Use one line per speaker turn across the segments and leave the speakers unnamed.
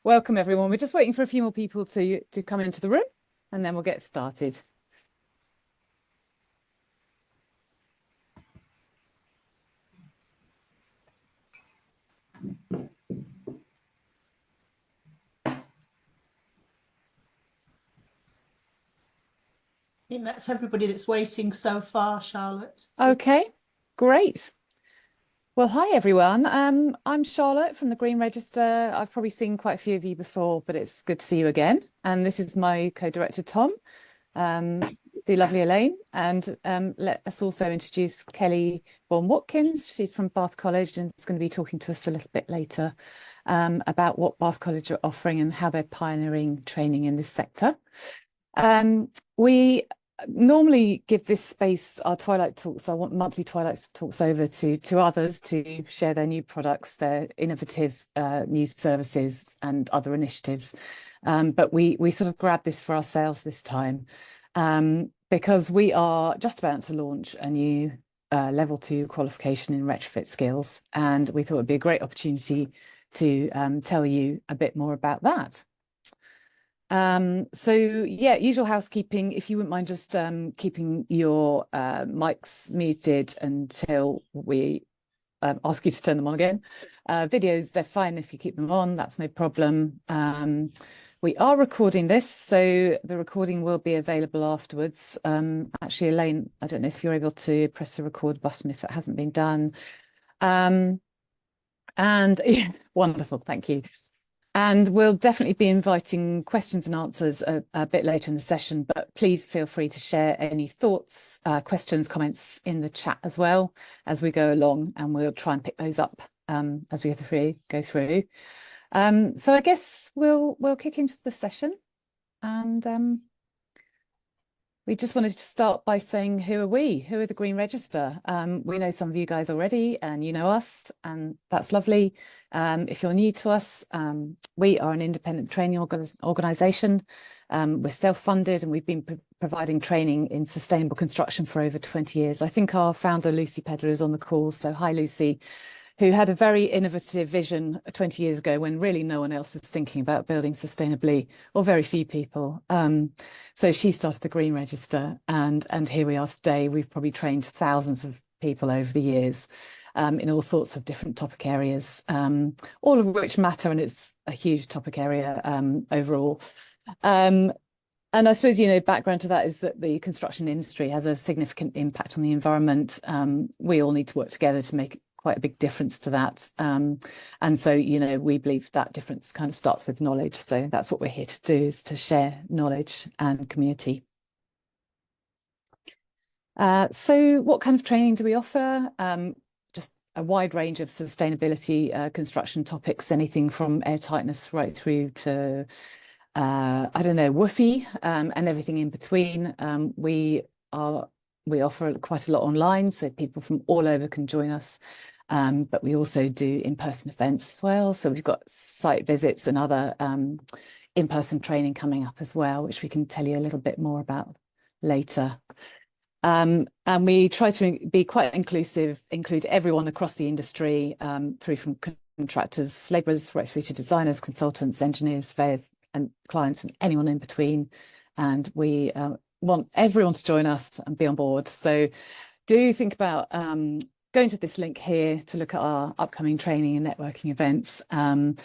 Welcome everyone. We're just waiting for a few more people to come into the room and then we'll get started.
I think that's everybody that's waiting so far, Charlotte.
Okay, great. Well, hi everyone. I'm Charlotte from the Green Register. I've probably seen quite a few of you before, but it's good to see you again. And this is my co-director, Tom, the lovely Elaine. And let us also introduce Kelly Vaughan-Watkins. She's from Bath College and is going to be talking to us a little bit later about what Bath College are offering and how they're pioneering training in this sector. We normally give this space, our Twilight Talks, monthly Twilight Talks over to others to share their new products, their innovative new services and other initiatives. But we sort of grabbed this for ourselves this time because we are just about to launch a new level 2 qualification in retrofit skills. And we thought it'd be a great opportunity to tell you a bit more about that. So yeah, usual housekeeping. If you wouldn't mind just keeping your mics muted until we ask you to turn them on again. Videos, they're fine if you keep them on, that's no problem. We are recording this, so the recording will be available afterwards. Actually, Elaine, I don't know if you're able to press the record button if it hasn't been done. And yeah, wonderful, thank you. And we'll definitely be inviting questions and answers a bit later in the session, but please feel free to share any thoughts, questions, comments in the chat as well as we go along, and we'll try and pick those up as we go through. So I guess we'll kick into the session, and we just wanted to start by saying, who are we? Who are the Green Register? We know some of you guys already and you know us, and that's lovely. If you're new to us, we are an independent training organisation. We're self-funded and we've been providing training in sustainable construction for over 20 years. I think our founder, Lucy Pedler, is on the call. So hi, Lucy, who had a very innovative vision 20 years ago when really no one else was thinking about building sustainably, or very few people. So she started the Green Register, and here we are today. We've probably trained thousands of people over the years in all sorts of different topic areas, all of which matter, and it's a huge topic area overall. And I suppose, you know, background to that is that the construction industry has a significant impact on the environment. We all need to work together to make quite a big difference to that. And so, you know, we believe that difference kind of starts with knowledge. So that's what we're here to do, is to share knowledge and community. So what kind of training do we offer? Just a wide range of sustainability construction topics, anything from airtightness right through to, I don't know, woofy and everything in between. We offer quite a lot online, so people from all over can join us. But we also do in-person events as well. So we've got site visits and other in-person training coming up as well, which we can tell you a little bit more about later. And we try to be quite inclusive, include everyone across the industry, through from contractors, labourers, right through to designers, consultants, engineers, surveyors, and clients, and anyone in between. And we want everyone to join us and be on board. So do think about going to this link here to look at our upcoming training and networking events. And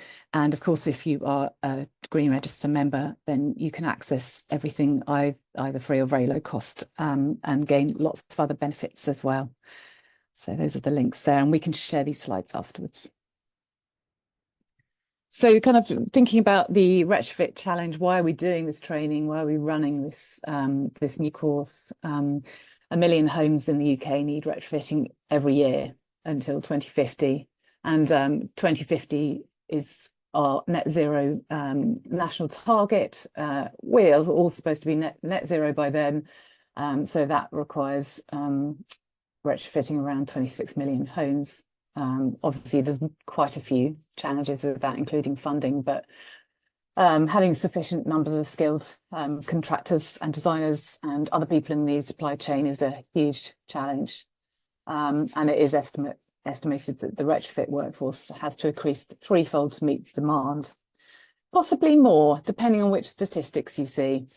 of course, if you are a Green Register member, then you can access everything either free or very low cost, and gain lots of other benefits as well. So those are the links there, and we can share these slides afterwards. So kind of thinking about the Retrofit Challenge, why are we doing this training? Why are we running this, this new course? 1 million homes in the UK need retrofitting every year until 2050. And 2050 is our net zero national target. We're all supposed to be net zero by then. So that requires retrofitting around 26 million homes. Obviously, there's quite a few challenges with that, including funding, but having sufficient numbers of skilled contractors and designers and other people in the supply chain is a huge challenge. And it is estimated that the retrofit workforce has to increase threefold to meet demand Possibly more, depending on which statistics you see.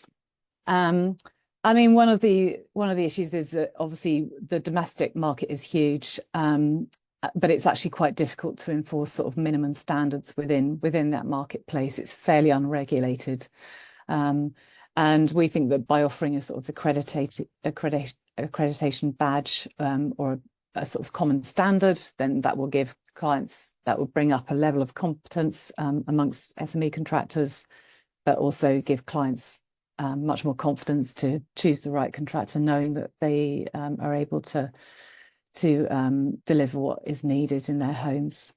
I mean, one of the issues is that obviously the domestic market is huge, but it's actually quite difficult to enforce sort of minimum standards within that marketplace. It's fairly unregulated, and we think that by offering a sort of accreditation badge or a sort of common standard, then that will give clients, that will bring up a level of competence amongst SME contractors, but also give clients much more confidence to choose the right contractor, knowing that they are able to deliver what is needed in their homes.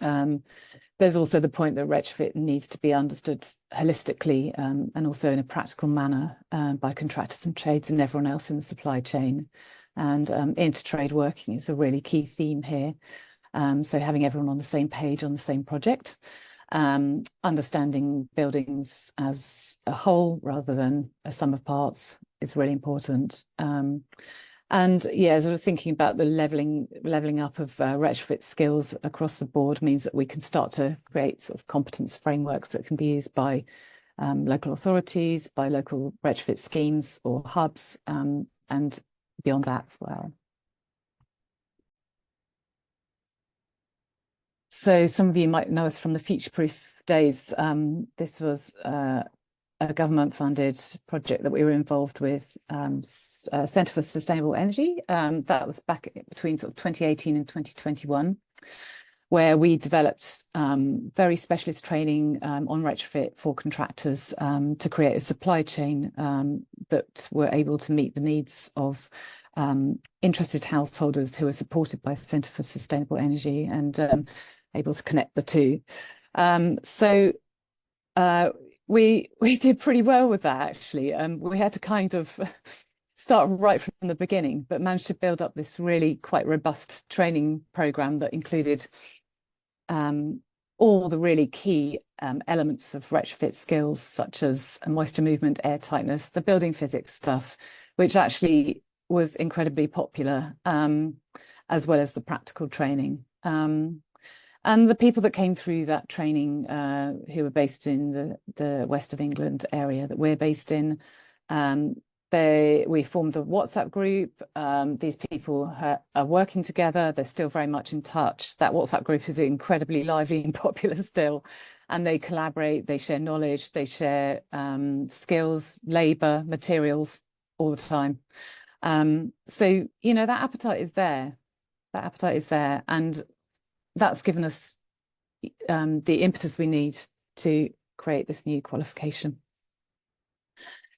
There's also the point that retrofit needs to be understood holistically and also in a practical manner by contractors and trades and everyone else in the supply chain. And inter-trade working is a really key theme here. So having everyone on the same page on the same project, understanding buildings as a whole rather than a sum of parts is really important. And yeah, sort of thinking about the leveling up of retrofit skills across the board means that we can start to create sort of competence frameworks that can be used by local authorities, by local retrofit schemes or hubs, and beyond that as well. So some of you might know us from the Future Proof days. This was a government-funded project that we were involved with, Centre for Sustainable Energy. That was back between sort of 2018 and 2021, where we developed very specialist training on retrofit for contractors to create a supply chain that were able to meet the needs of interested householders who are supported by the Centre for Sustainable Energy and able to connect the two. So we did pretty well with that, actually. We had to kind of start right from the beginning, but managed to build up this really quite robust training program that included all the really key elements of retrofit skills, such as moisture movement, air tightness, the building physics stuff, which actually was incredibly popular, as well as the practical training. And the people that came through that training, who were based in the West of England area that we're based in, we formed a WhatsApp group. These people are working together. They're still very much in touch. That WhatsApp group is incredibly lively and popular still. And they collaborate, they share knowledge, they share skills, labour, materials all the time. So, you know, that appetite is there. That appetite is there. And that's given us the impetus we need to create this new qualification.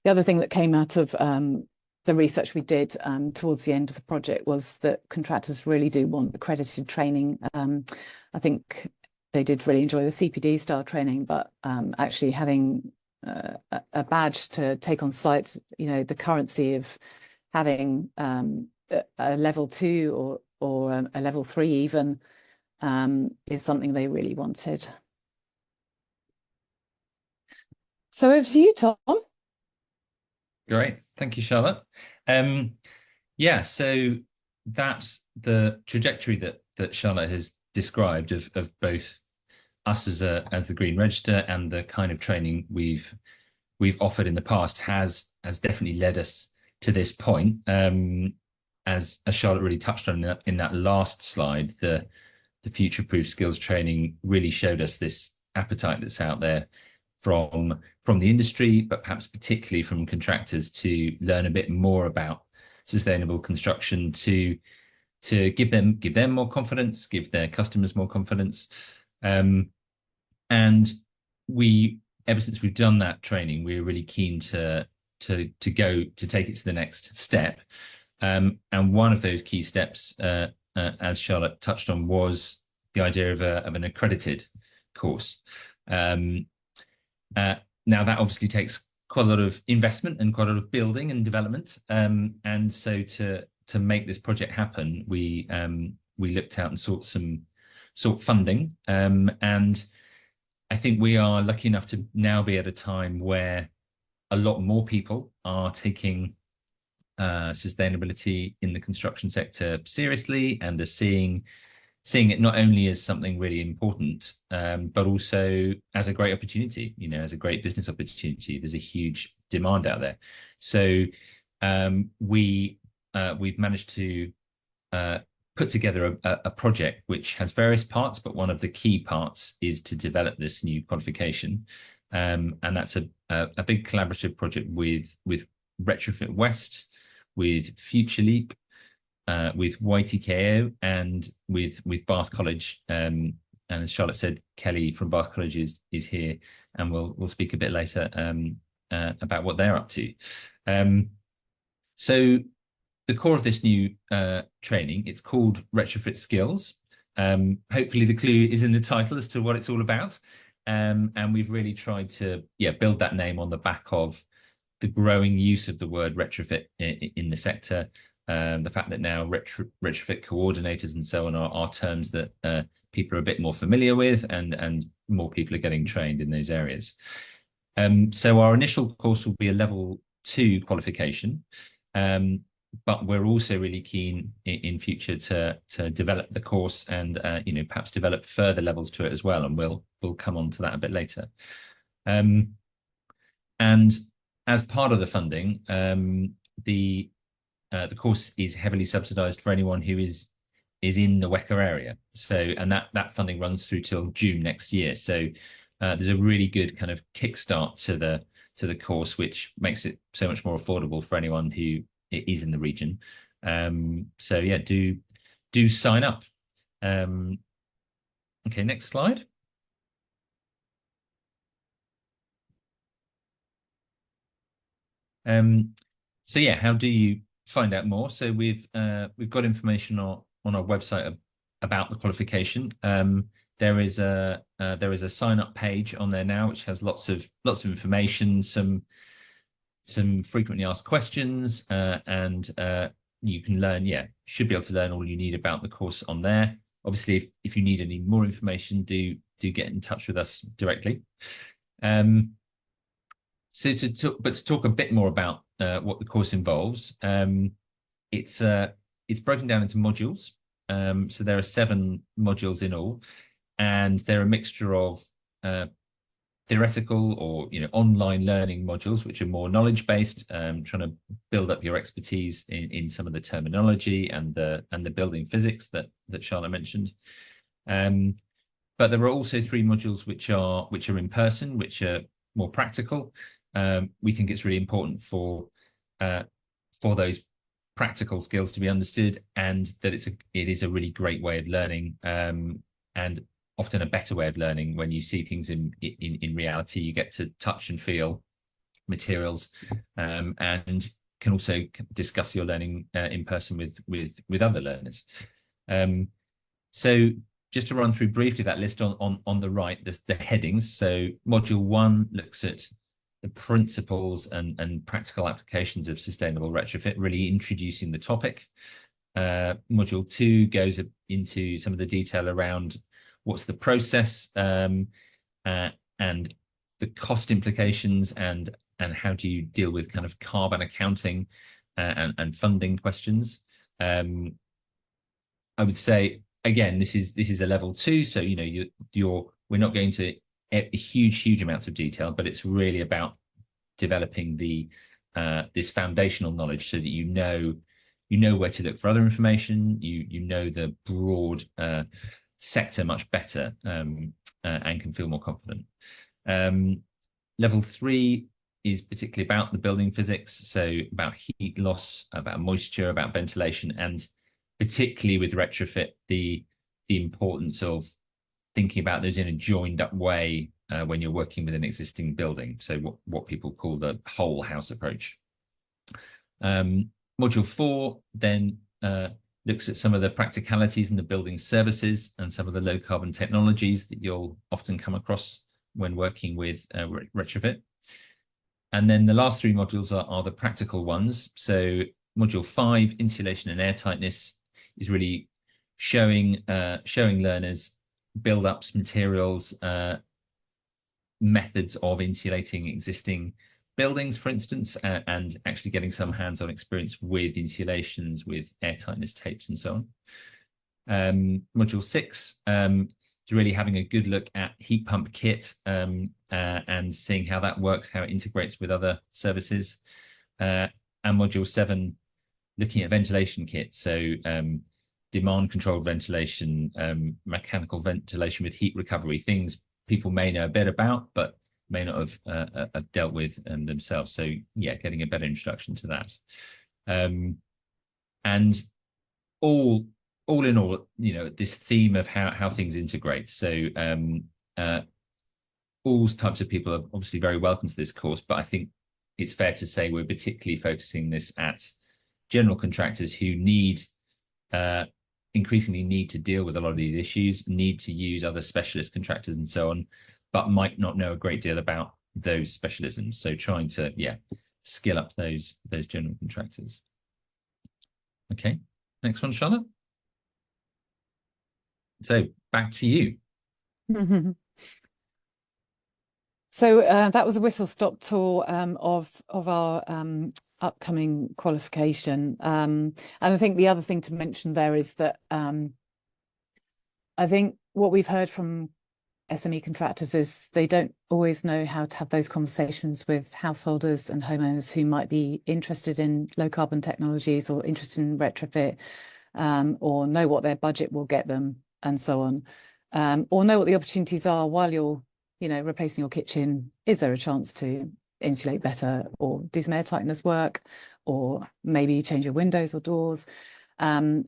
The other thing that came out of the research we did towards the end of the project was that contractors really do want accredited training. I think they did really enjoy the CPD style training, but actually having a badge to take on site, you know, the currency of having a level 2 or a level 3 even, is something they really wanted. So over to you, Tom.
Great, thank you, Charlotte. Yeah, so that's the trajectory that Charlotte has described of both us as the Green Register and the kind of training we've offered in the past has definitely led us to this point. As Charlotte really touched on in that last slide, the future-proof skills training really showed us this appetite that's out there from the industry, but perhaps particularly from contractors, to learn a bit more about sustainable construction, to give them more confidence, give their customers more confidence. And ever since we've done that training, we're really keen to take it to the next step. And one of those key steps, as Charlotte touched on, was the idea of an accredited course. Now that obviously takes quite a lot of investment and quite a lot of building and development. And so to make this project happen, we looked out and sought funding. And I think we are lucky enough to now be at a time where a lot more people are taking sustainability in the construction sector seriously and are seeing seeing it not only as something really important, but also as a great opportunity, as a great business opportunity. There's a huge demand out there. So we've managed to put together a project which has various parts, but one of the key parts is to develop this new qualification. And that's a big collaborative project with Retrofit West, with Future Leap, with YTKO, and with Bath College. And as Charlotte said, Kelly from Bath College is here, and we'll speak a bit later about what they're up to. So the core of this new training, it's called Retrofit Skills. Hopefully the clue is in the title as to what it's all about. And we've really tried to build that name on the back of the growing use of the word retrofit in the sector. The fact that now retrofit coordinators and so on are terms that people are a bit more familiar with, and more people are getting trained in those areas. So our initial course will be a level 2 qualification, but we're also really keen in future to develop the course and perhaps develop further levels to it as well, and we'll come on to that a bit later. And as part of the funding, the course is heavily subsidised for anyone who is in the WECA area. So, and that funding runs through till June next year. So there's a really good kind of kickstart to the course, which makes it so much more affordable for anyone who is in the region. So yeah, do sign up. Okay, next slide. So yeah, how do you find out more? So we've got information on our website about the qualification. There is a sign up page on there now, which has lots of information, some frequently asked questions, and you can learn. Should be able to learn all you need about the course on there. Obviously, if you need any more information, do get in touch with us directly. So to talk a bit more about what the course involves, it's broken down into modules. So there are 7 modules in all, and they're a mixture of theoretical or online learning modules, which are more knowledge based, trying to build up your expertise in some of the terminology and the building physics that Charlotte mentioned. But there are also 3 modules which are in person, which are more practical. We think it's really important for those practical skills to be understood, and that it is a really great way of learning, and often a better way of learning when you see things in reality. You get to touch and feel materials, and can also discuss your learning in person with other learners. So just to run through briefly that list on the right, the headings. So module 1 looks at the principles and practical applications of sustainable retrofit, really introducing the topic. Module 2 goes into some of the detail around what's the process, and the cost implications, and how do you deal with kind of carbon accounting and funding questions. I would say, again, this is a level 2, so we're not going to a huge amounts of detail, but it's really about developing this foundational knowledge so that you know where to look for other information, you know the broad sector much better, and can feel more confident. Level 3 is particularly about the building physics, so about heat loss, about moisture, about ventilation, and particularly with retrofit, the importance of thinking about those in a joined up way when you're working with an existing building. So what people call the whole house approach. Module 4 then looks at some of the practicalities in the building services and some of the low carbon technologies that you'll often come across when working with retrofit. And then the last 3 modules are the practical ones. So module 5, insulation and airtightness, is really showing learners build-ups, materials, methods of insulating existing buildings, for instance, and actually getting some hands-on experience with insulations, with airtightness tapes and so Module 6 is really having a good look at heat pump kit and seeing how that works, how it integrates with other services. And Module 7, looking at ventilation kits, so demand controlled ventilation, mechanical ventilation with heat recovery, things people may know a bit about, but may not have dealt with themselves. So yeah, getting a better introduction to that. And all in all, you know, this theme of how things integrate. So all types of people are obviously very welcome to this course, but I think it's fair to say we're particularly focusing this at general contractors who increasingly need to deal with a lot of these issues, need to use other specialist contractors and so on, but might not know a great deal about those specialisms. So trying to, skill up those general contractors. Okay, next one, Charlotte. So back to you.
So that was a whistle-stop tour of our upcoming qualification. And I think the other thing to mention there is that I think what we've heard from SME contractors is they don't always know how to have those conversations with householders and homeowners who might be interested in low carbon technologies or interested in retrofit, or know what their budget will get them and so on, or know what the opportunities are while you're, you know, replacing your kitchen. Is there a chance to insulate better or do some air tightness work, or maybe change your windows or doors? And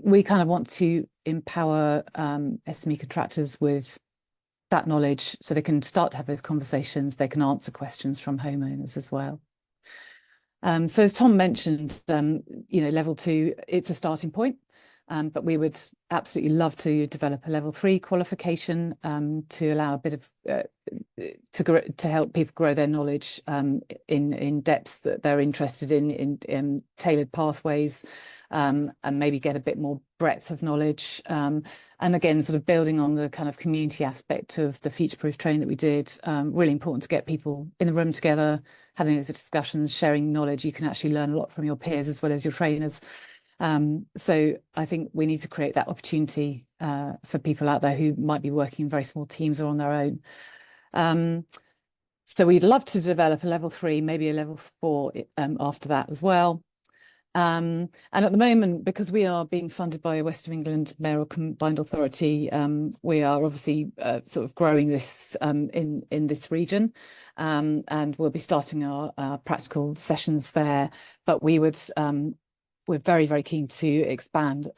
we kind of want to empower SME contractors with that knowledge so they can start to have those conversations. They can answer questions from homeowners as well. So as Tom mentioned, you know, level 2, it's a starting point, but we would absolutely love to develop a level 3 qualification to allow a bit of to help people grow their knowledge in depths that they're interested in tailored pathways, and maybe get a bit more breadth of knowledge. And again, sort of building on the kind of community aspect of the future-proof training that we did. Really important to get people in the room together, having those discussions, sharing knowledge. You can actually learn a lot from your peers as well as your trainers. So I think we need to create that opportunity for people out there who might be working in very small teams or on their own. So we'd love to develop a level 3, maybe a level 4 after that as well. And at the moment, because we are being funded by West of England Mayoral Combined Authority, we are obviously sort of growing this in this region, and we'll be starting our practical sessions there. But we would we're very, very keen to expand.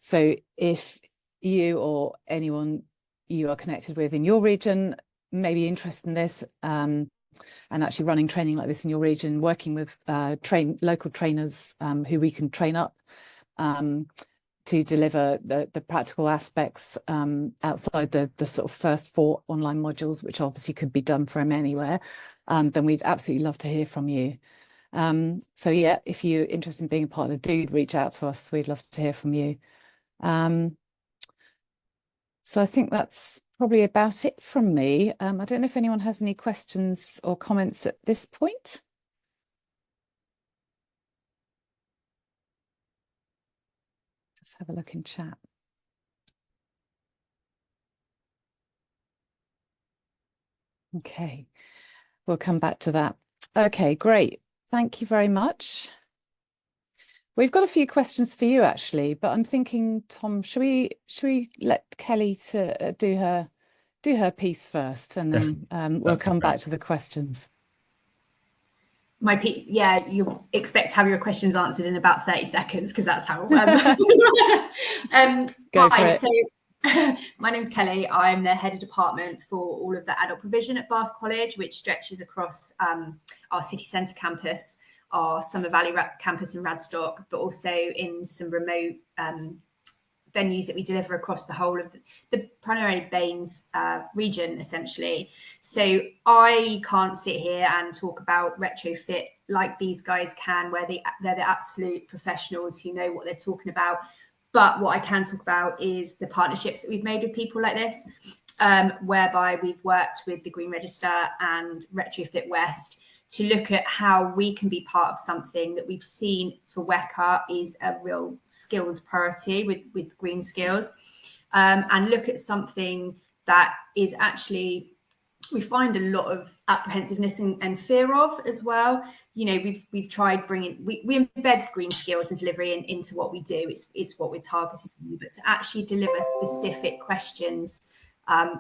So if you or anyone you are connected with in your region may be interested in this, and actually running training like this in your region, working with local trainers who we can train up to deliver the practical aspects outside the sort of first 4 online modules, which obviously could be done from anywhere, then we'd absolutely love to hear from you. So yeah, if you're interested in being a partner, do reach out to us. We'd love to hear from you. So I think that's probably about it from me. I don't know if anyone has any questions or comments at this point. Just have a look in chat. Okay, we'll come back to that. Okay, great. Thank you very much. We've got a few questions for you actually, but I'm thinking, Tom, should we let Kelly to do her piece first, and then we'll come back to the questions.
Yeah, you expect to have your questions answered in about 30 seconds because that's how.
Go for it.
So my name's Kelly. I'm the head of department for all of the adult provision at Bath College, which stretches across our city centre campus, our Summer Valley campus in Radstock, but also in some remote venues that we deliver across the whole of the primarily Baines region, essentially. So I can't sit here and talk about retrofit like these guys can, where they're the absolute professionals who know what they're talking about. But what I can talk about is the partnerships that we've made with people like this, whereby we've worked with the Green Register and Retrofit West to look at how we can be part of something that we've seen for WECA is a real skills priority with green skills, and look at something that is actually, we find a lot of apprehensiveness and fear of as well. You know, we've tried bringing, we embed green skills and delivery into what we do. It's what we're targeted to, but to actually deliver specific questions,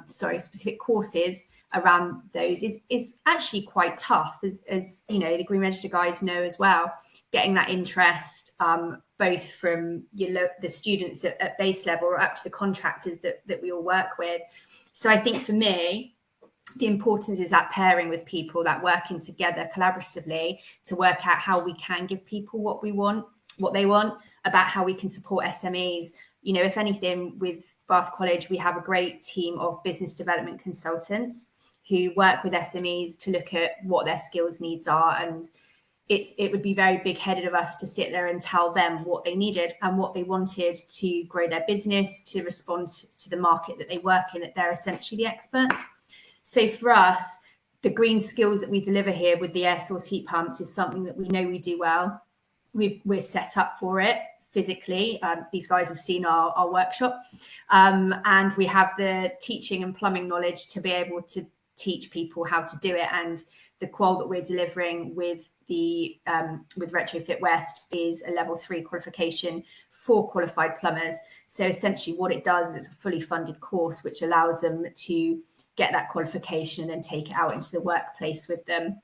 specific courses around those is actually quite tough, as you know, the Green Register guys know as well. Getting that interest, both from the students at base level or up to the contractors that we all work with. So I think for me, the importance is that pairing with people, that working together collaboratively to work out how we can give people what they want, about how we can support SMEs. You know, if anything, with Bath College, we have a great team of business development consultants who work with SMEs to look at what their skills needs are. And it would be very big-headed of us to sit there and tell them what they needed and what they wanted to grow their business, to respond to the market that they work in, that they're essentially the experts. So for us, the green skills that we deliver here with the air source heat pumps is something that we know we do well. We're set up for it physically. These guys have seen our workshop, and we have the teaching and plumbing knowledge to be able to teach people how to do it. And the qual that we're delivering with Retrofit West is a level 3 qualification for qualified plumbers. So essentially what it does is it's a fully funded course which allows them to get that qualification and then take it out into the workplace with them.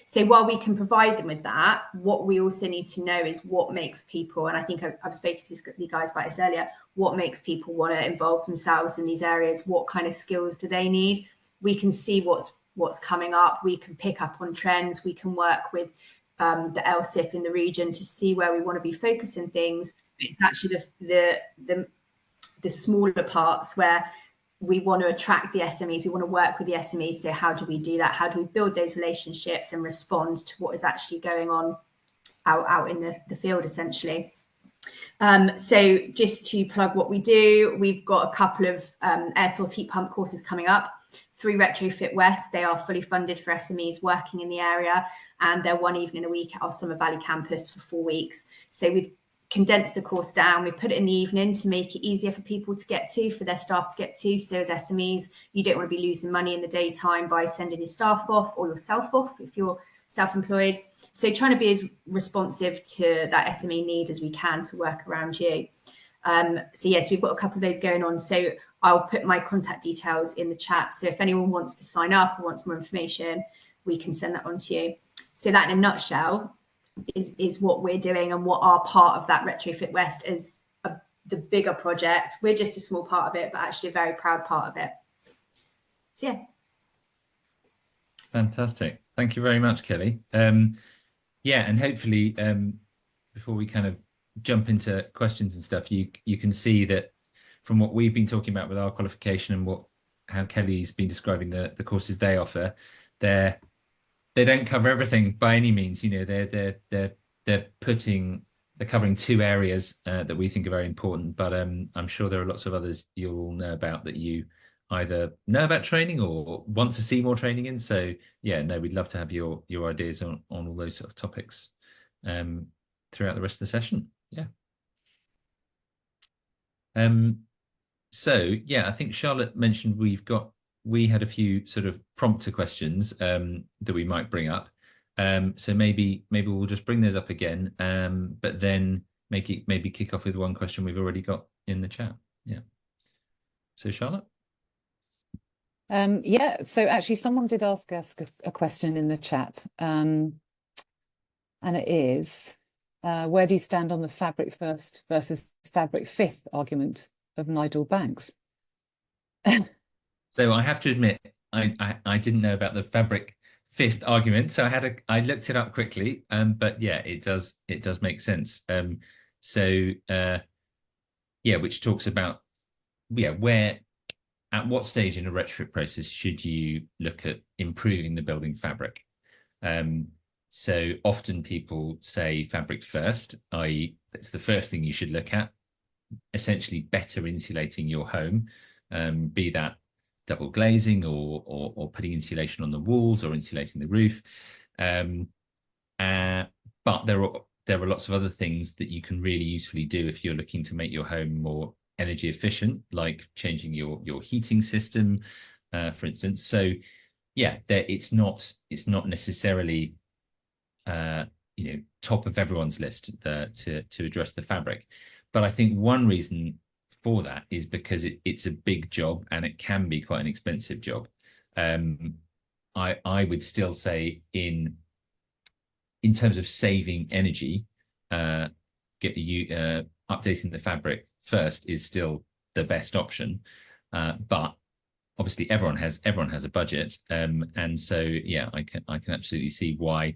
So while we can provide them with that, what we also need to know is what makes people, and I think I've spoken to the guys about this earlier, what makes people want to involve themselves in these areas? What kind of skills do they need? We can see what's coming up. We can pick up on trends. We can work with the LSIF in the region to see where we want to be focusing things. It's actually the smaller parts where we want to attract the SMEs, we want to work with the SMEs. So how do we do that? How do we build those relationships and respond to what is actually going on out in the field, essentially? So just to plug what we do, we've got a couple of air source heat pump courses coming up through Retrofit West. They are fully funded for SMEs working in the area, and they're one evening a week at our Summer Valley campus for 4 weeks. So we've condensed the course down. We put it in the evening to make it easier for people to get to, for their staff to get to. So as SMEs, you don't want to be losing money in the daytime by sending your staff off or yourself off if you're self-employed. So trying to be as responsive to that SME need as we can to work around you. So yes, we've got a couple of those going on. So I'll put my contact details in the chat. So if anyone wants to sign up or wants more information, we can send that on to you. So that in a nutshell is what we're doing and what our part of that Retrofit West is, the bigger project. We're just a small part of it, but actually a very proud part of it. So yeah.
Fantastic. Thank you very much, Kelly. Yeah, and hopefully before we kind of jump into questions and stuff, you can see that from what we've been talking about with our qualification and how Kelly's been describing the courses they offer, they don't cover everything by any means. You know, they're covering 2 areas that we think are very important, but I'm sure there are lots of others you'll know about that you either know about training or want to see more training in. So yeah, no, we'd love to have your ideas on all those sort of topics throughout the rest of the session. Yeah. So yeah, I think Charlotte mentioned we had a few sort of prompter questions that we might bring up. So maybe we'll just bring those up again, but then maybe kick off with one question we've already got in the chat. Yeah. So Charlotte?
Yeah, so actually someone did ask us a question in the chat, and it is, where do you stand on the fabric first versus fabric fifth argument of Nigel Banks?
So I have to admit, I didn't know about the fabric fifth argument, so I looked it up quickly. But yeah, it does make sense. Which talks about at what stage in a retrofit process should you look at improving the building fabric? So often people say fabric first, i.e. that's the first thing you should look at, essentially better insulating your home, be that double glazing or putting insulation on the walls or insulating the roof. But there are lots of other things that you can really usefully do if you're looking to make your home more energy efficient, like changing your heating system, for instance. So yeah, it's not necessarily top of everyone's list to address the fabric. But I think one reason for that is because it's a big job and it can be quite an expensive job. I would still say in terms of saving energy, updating the fabric first is still the best option. But obviously everyone has a budget, and so yeah, I can absolutely see why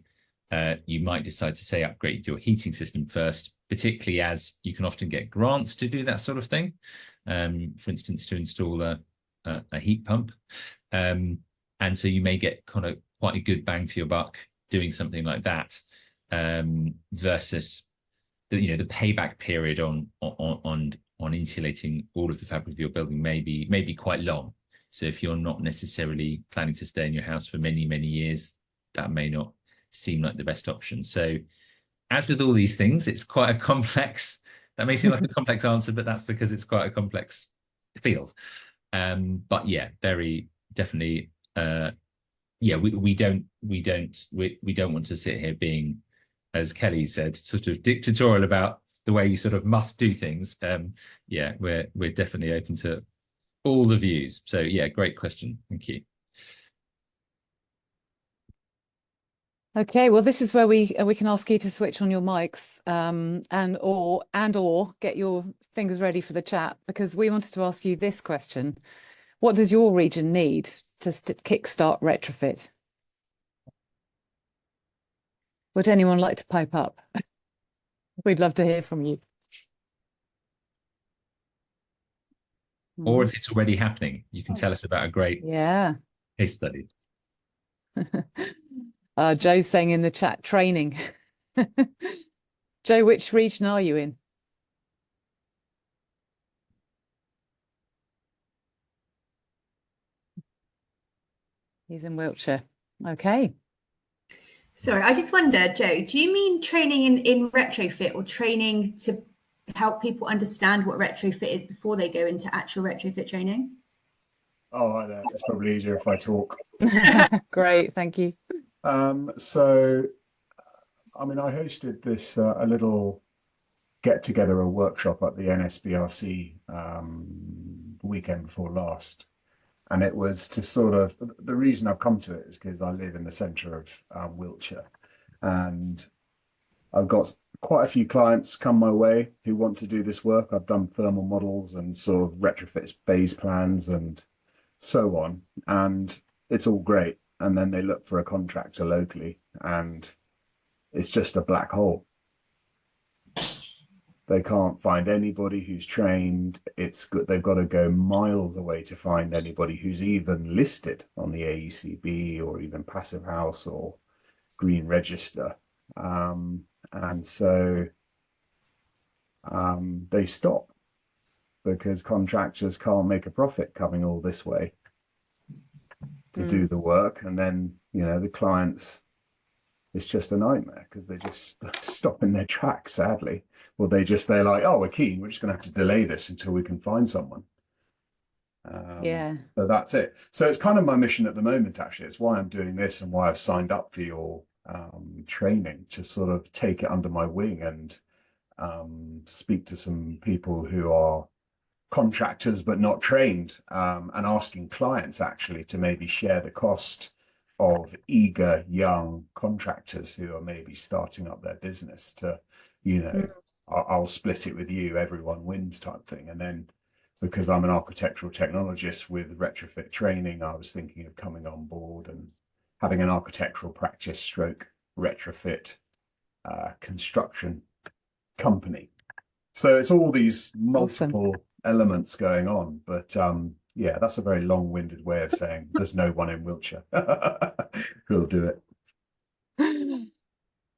you might decide to say upgrade your heating system first, particularly as you can often get grants to do that sort of thing. For instance, to install a heat pump, and so you may get kind of quite a good bang for your buck doing something like that, versus the payback period on insulating all of the fabric of your building may be quite long. So if you're not necessarily planning to stay in your house for many years, that may not seem like the best option. So as with all these things, it's quite a complex, that may seem like a complex answer, but that's because it's quite a complex field. But yeah, very definitely, we don't want to sit here being, as Kelly said, sort of dictatorial about the way you sort of must do things. We're definitely open to all the views. So yeah, great question. Thank you.
Okay, well, this is where we can ask you to switch on your mics, and or get your fingers ready for the chat, because we wanted to ask you this question: what does your region need to kickstart retrofit? Would anyone like to pipe up? We'd love to hear from you.
Or if it's already happening, you can tell us about a great case study.
Joe's saying in the chat, training. Joe, which region are you in? He's in Wiltshire. Okay.
Sorry, I just wonder, Joe, do you mean training in retrofit, or training to help people understand what retrofit is before they go into actual retrofit training?
Oh, I know. It's probably easier if I talk.
Great, thank you.
So, I mean, I hosted this a little get-together, a workshop at the NSBRC weekend before last. And it was to sort of, the reason I've come to it is because I live in the centre of Wiltshire, and I've got quite a few clients come my way who want to do this work. I've done thermal models and sort of retrofit phase plans and so on, and it's all great. And then they look for a contractor locally, and it's just a black hole. They can't find anybody who's trained. It's good. They've got to go miles away to find anybody who's even listed on the AECB or even Passive House or Green Register. And so they stop because contractors can't make a profit coming all this way to do the work. And then, the clients, it's just a nightmare because they just stop in their tracks, sadly. Or they're like, oh, we're keen, we're just going to have to delay this until we can find someone. So that's it. So it's kind of my mission at the moment, actually. It's why I'm doing this and why I've signed up for your training, to sort of take it under my wing and speak to some people who are contractors but not trained, and asking clients actually to maybe share the cost of eager young contractors who are maybe starting up their business to, I'll split it with you, everyone wins type thing. And then because I'm an architectural technologist with retrofit training, I was thinking of coming on board and having an architectural practice stroke retrofit construction company. So it's all these multiple elements going on, but yeah, that's a very long-winded way of saying there's no one in Wiltshire who'll do it.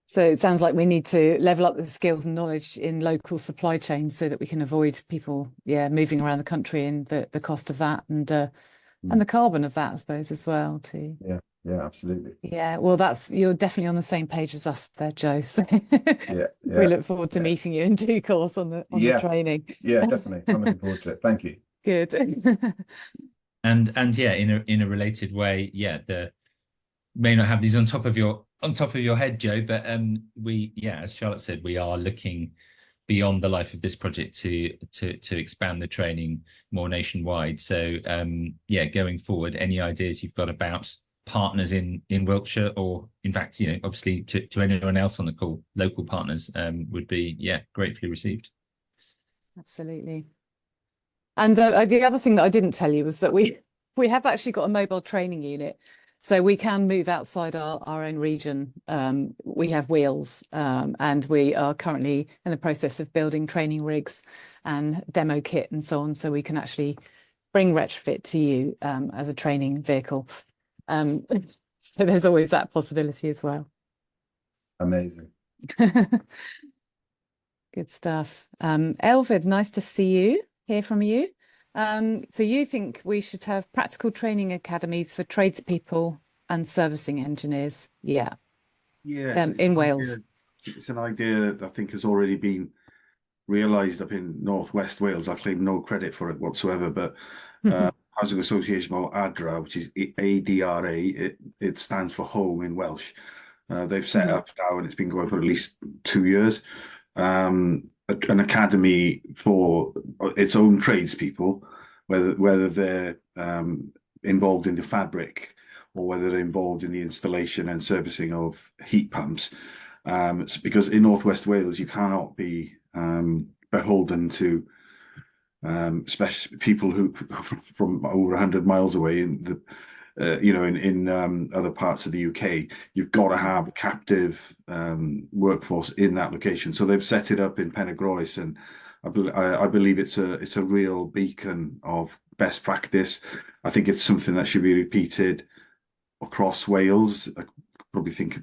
So it sounds like we need to level up the skills and knowledge in local supply chains so that we can avoid people, moving around the country, and the cost of that, and the carbon of that, I suppose, as well too.
Yeah, absolutely.
Yeah, well, you're definitely on the same page as us there, Joe. So
Yeah,
we
yeah,
look forward to
yeah.
meeting you in due course on the
Yeah,
training.
yeah, definitely. I'm looking forward to it. Thank you.
Good.
And yeah, in a related way, yeah, the may not have these on top of your head, Joe, but as Charlotte said, we are looking beyond the life of this project to expand the training more nationwide. So going forward, any ideas you've got about partners in Wiltshire, or in fact, obviously to anyone else on the call, local partners, would be gratefully received.
Absolutely. And the other thing that I didn't tell you was that we have actually got a mobile training unit, so we can move outside our own region. We have wheels, and we are currently in the process of building training rigs and demo kit and so on, so we can actually bring Retrofit to you as a training vehicle. So there's always that possibility as well.
Amazing.
Good stuff. Elvid, nice to hear from you. So you think we should have practical training academies for tradespeople and servicing engineers? Yeah.
Yes,
in Wales.
It's an idea that I think has already been realised up in northwest Wales. I claim no credit for it whatsoever, but Housing Association of ADRA, which is ADRA, it stands for Home in Welsh. They've set up now, and it's been going for at least 2 years. An academy for its own tradespeople, whether they're involved in the fabric or whether they're involved in the installation and servicing of heat pumps. Because in Northwest Wales, you cannot be beholden to especially people who from over 100 miles away in the in other parts of the UK. You've got to have a captive workforce in that location. So they've set it up in Penygroes, and I believe it's a real beacon of best practice. I think it's something that should be repeated across Wales. I probably think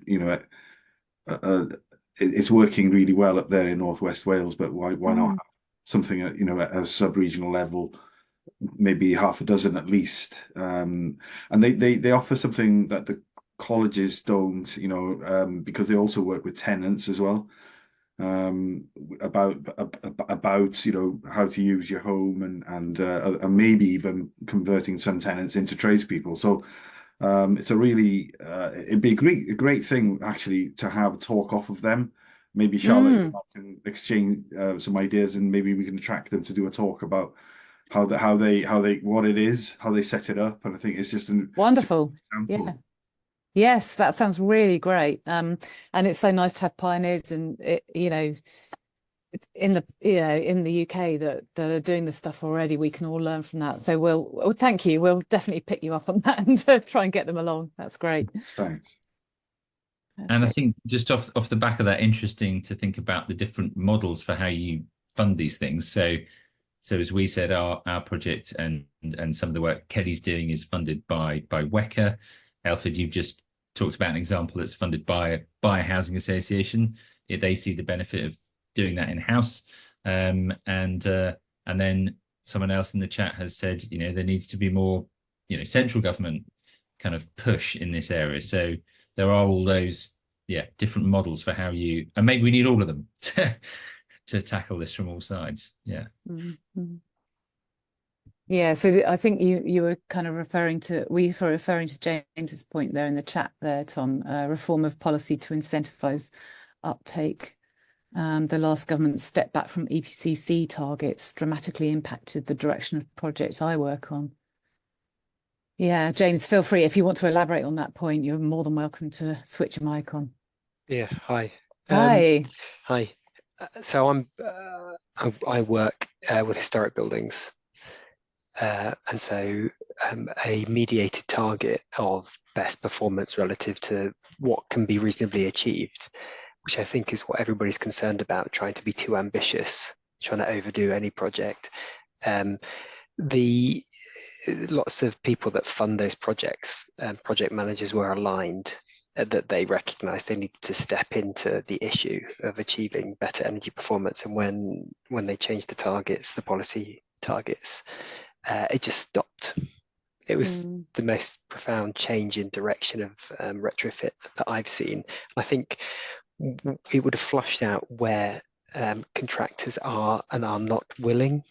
it's working really well up there in Northwest Wales, but why not have something at a sub-regional level? Maybe half a dozen at least, and they offer something that the colleges don't, because they also work with tenants as well, about how to use your home and maybe even converting some tenants into tradespeople. So it's a really it'd be a great thing actually to have a talk off of them. Maybe Charlotte can exchange some ideas, and maybe we can attract them to do a talk about how what it is, how they set it up. And I think it's just
wonderful. Yeah. Yes, that sounds really great. And it's so nice to have pioneers in in the UK that are doing this stuff already. We can all learn from that. So we'll thank you. We'll definitely pick you up on that and try and get them along. That's great.
Thanks.
Perfect.
And I think just off the back of that, interesting to think about the different models for how you fund these things. So as we said, our project and some of the work Kelly's doing is funded by WECA. Elford, you've just talked about an example that's funded by a housing association. They see the benefit of doing that in-house. And then someone else in the chat has said, there needs to be more, central government kind of push in this area. So there are all those, different models for how and maybe we need all of them to tackle this from all sides. Yeah.
Mm-hmm. Yeah, so I think you were kind of referring to James's point there in the chat there, Tom, reform of policy to incentivise uptake. The last government step back from EPCC targets dramatically impacted the direction of projects I work on. Yeah, James, feel free if you want to elaborate on that point. You're more than welcome to switch your mic on.
Yeah, hi.
Hi.
Hi. So I work with historic buildings, and so a mediated target of best performance relative to what can be reasonably achieved, which I think is what everybody's concerned about, trying to be too ambitious, trying to overdo any project. Lots of people that fund those projects, project managers, were aligned that they recognised they needed to step into the issue of achieving better energy performance. And when they changed the targets, the policy targets, it just stopped. It was the most profound change in direction of retrofit that I've seen. I think it would have flushed out where contractors are and are not willing.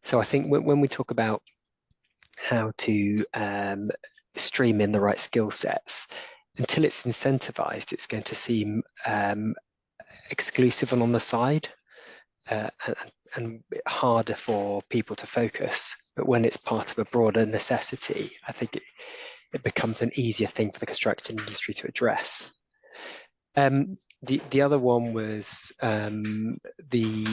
So I think when we talk about how to stream in the right skill sets, until it's incentivized, it's going to seem exclusive and on the side, and harder for people to focus. But when it's part of a broader necessity, I think it becomes an easier thing for the construction industry to address. The other one was the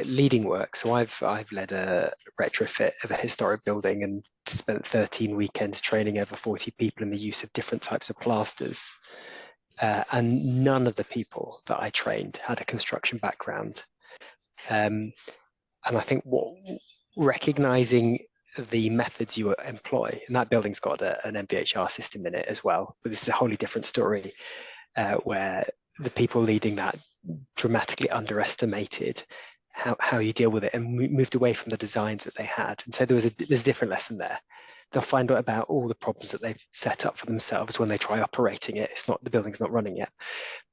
leading work. So I've led a retrofit of a historic building and spent 13 weekends training over 40 people in the use of different types of plasters. And none of the people that I trained had a construction background. And I think recognizing the methods you employ, and that building's got an MVHR system in it as well, but this is a wholly different story, where the people leading that dramatically underestimated how you deal with it and moved away from the designs that they had. And so there's a different lesson there. They'll find out about all the problems that they've set up for themselves when they try operating it. The building's not running yet.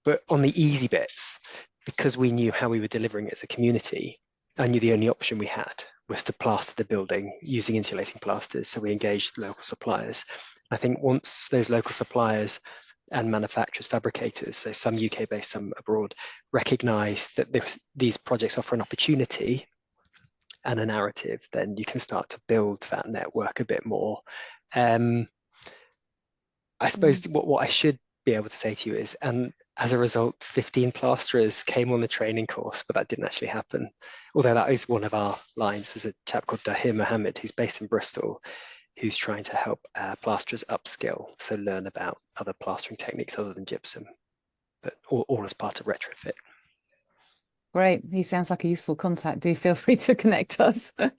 But on the easy bits, because we knew how we were delivering it as a community, I knew the only option we had was to plaster the building using insulating plasters. So we engaged local suppliers. I think once those local suppliers and manufacturers, fabricators, so some UK-based, some abroad, recognize that these projects offer an opportunity and a narrative, then you can start to build that network a bit more. I suppose what I should be able to say to you is, and as a result, 15 plasterers came on the training course, but that didn't actually happen. Although that is one of our lines. There's a chap called Dahir Mohammed, who's based in Bristol, who's trying to help plasterers upskill, so learn about other plastering techniques other than gypsum, but all as part of retrofit.
Great. He sounds like a useful contact. Do feel free to connect us.
Yeah,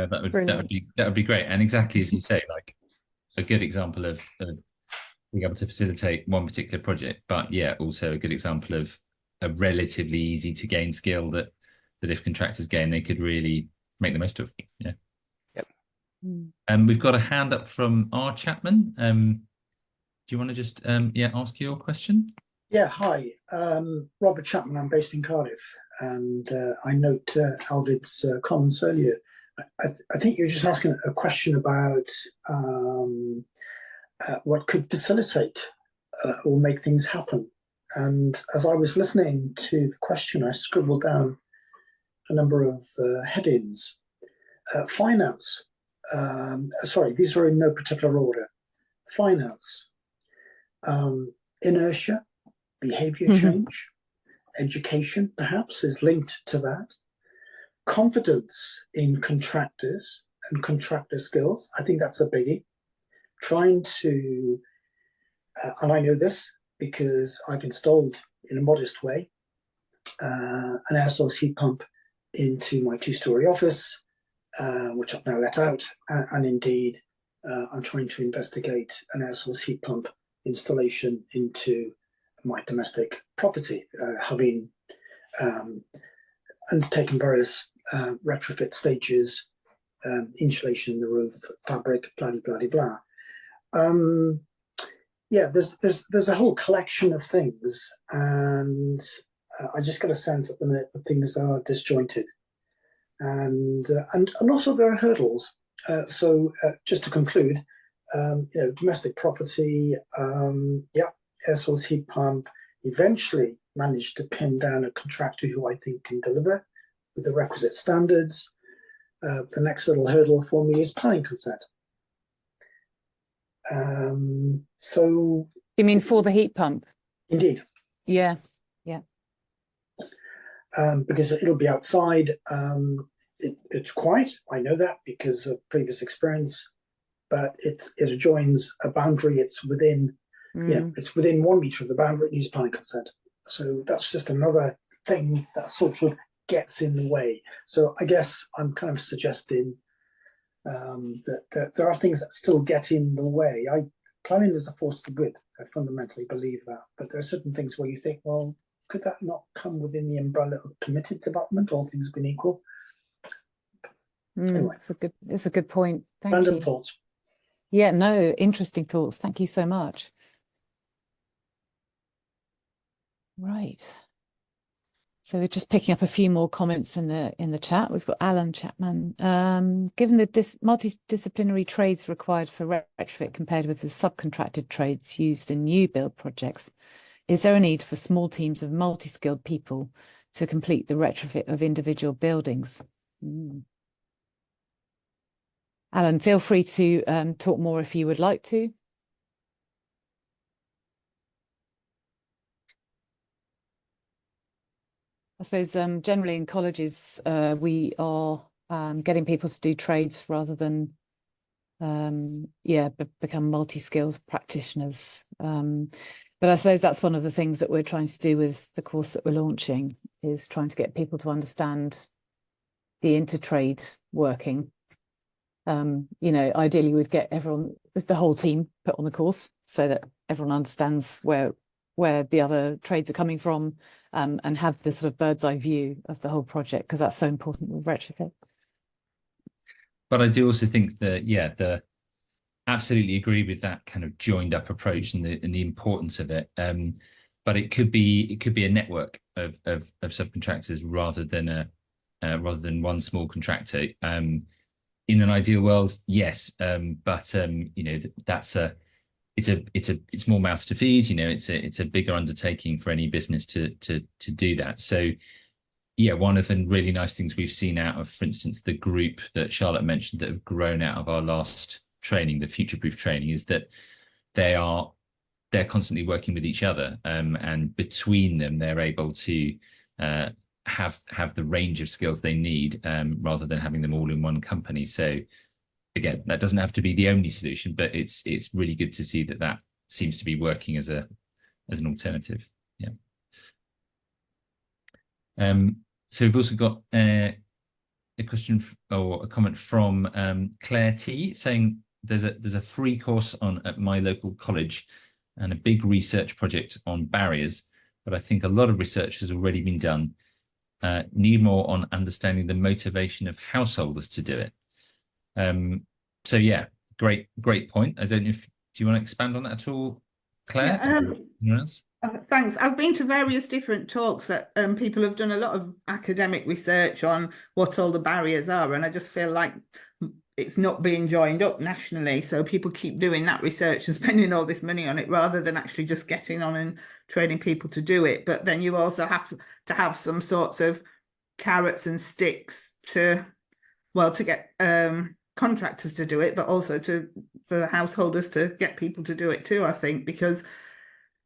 that would be great. And exactly as you say, like a good example of being able to facilitate one particular project, but yeah, also a good example of a relatively easy to gain skill that if contractors gain, they could really make the most of. Yeah.
Yep.
And we've got a hand up from R. Chapman. Do you want to just ask your question?
Yeah, hi, Robert Chapman. I'm based in Cardiff, and I note Alvid's comments earlier. I think you're just asking a question about what could facilitate or make things happen. And as I was listening to the question, I scribbled down a number of headings. Finance. Sorry, these are in no particular order. Finance, inertia, behavior change, education perhaps is linked to that. Confidence in contractors and contractor skills. I think that's a biggie. Trying to, and I know this because I've installed in a modest way an air source heat pump into my 2-story office, which I've now let out, and indeed I'm trying to investigate an air source heat pump installation into my domestic property, having undertaken various retrofit stages, insulation in the roof, fabric, blah blah blah blah. Yeah, there's a whole collection of things, and I just get a sense at the minute that things are disjointed, and also there are hurdles. So just to conclude, domestic property, air source heat pump, eventually managed to pin down a contractor who I think can deliver with the requisite standards. The next little hurdle for me is planning consent. So
you mean for the heat pump?
Indeed.
Yeah.
Because it'll be outside. It's quiet. I know that because of previous experience, but it adjoins a boundary. It's within, it's within 1 meter of the boundary. It needs planning consent. So that's just another thing that sort of gets in the way. So I guess I'm kind of suggesting that there are things that still get in the way. Planning is a force for good. I fundamentally believe that. But there are certain things where you think, well, could that not come within the umbrella of permitted development, all things being equal? Anyway,
it's a good point. Thank
random
you.
thoughts.
Yeah, no, interesting thoughts. Thank you so much. Right. So we're just picking up a few more comments in the chat. We've got Alan Chapman. Given the multidisciplinary trades required for retrofit compared with the subcontracted trades used in new build projects, is there a need for small teams of multi-skilled people to complete the retrofit of individual buildings? Alan, feel free to talk more if you would like to. I suppose generally in colleges, we are getting people to do trades rather than, become multi-skilled practitioners. But I suppose that's one of the things that we're trying to do with the course that we're launching, is trying to get people to understand the intertrade working. Ideally we'd get everyone, the whole team, put on the course so that everyone understands where the other trades are coming from, and have this sort of bird's eye view of the whole project, because that's so important with retrofit.
But I do also think that, absolutely agree with that kind of joined up approach and the importance of it. But it could be a network of subcontractors rather than one small contractor. In an ideal world, yes, but it's more mouths to feed. It's a bigger undertaking for any business to do that. So yeah, one of the really nice things we've seen out of, for instance, the group that Charlotte mentioned that have grown out of our last training, the future proof training, is that they're constantly working with each other, and between them they're able to have the range of skills they need, rather than having them all in one company. So again, that doesn't have to be the only solution, but it's really good to see that seems to be working as an alternative. Yeah. So we've also got a question or a comment from Claire T, saying there's a free course on at my local college and a big research project on barriers, but I think a lot of research has already been done. Need more on understanding the motivation of householders to do it. So yeah, great point. I don't know if, do you want to expand on that at all, Claire?
Yeah, thanks. I've been to various different talks that people have done a lot of academic research on what all the barriers are, and I just feel like it's not being joined up nationally. So people keep doing that research and spending all this money on it rather than actually just getting on and training people to do it. But then you also have to have some sorts of carrots and sticks to get contractors to do it, but also for the householders to get people to do it too, I think, because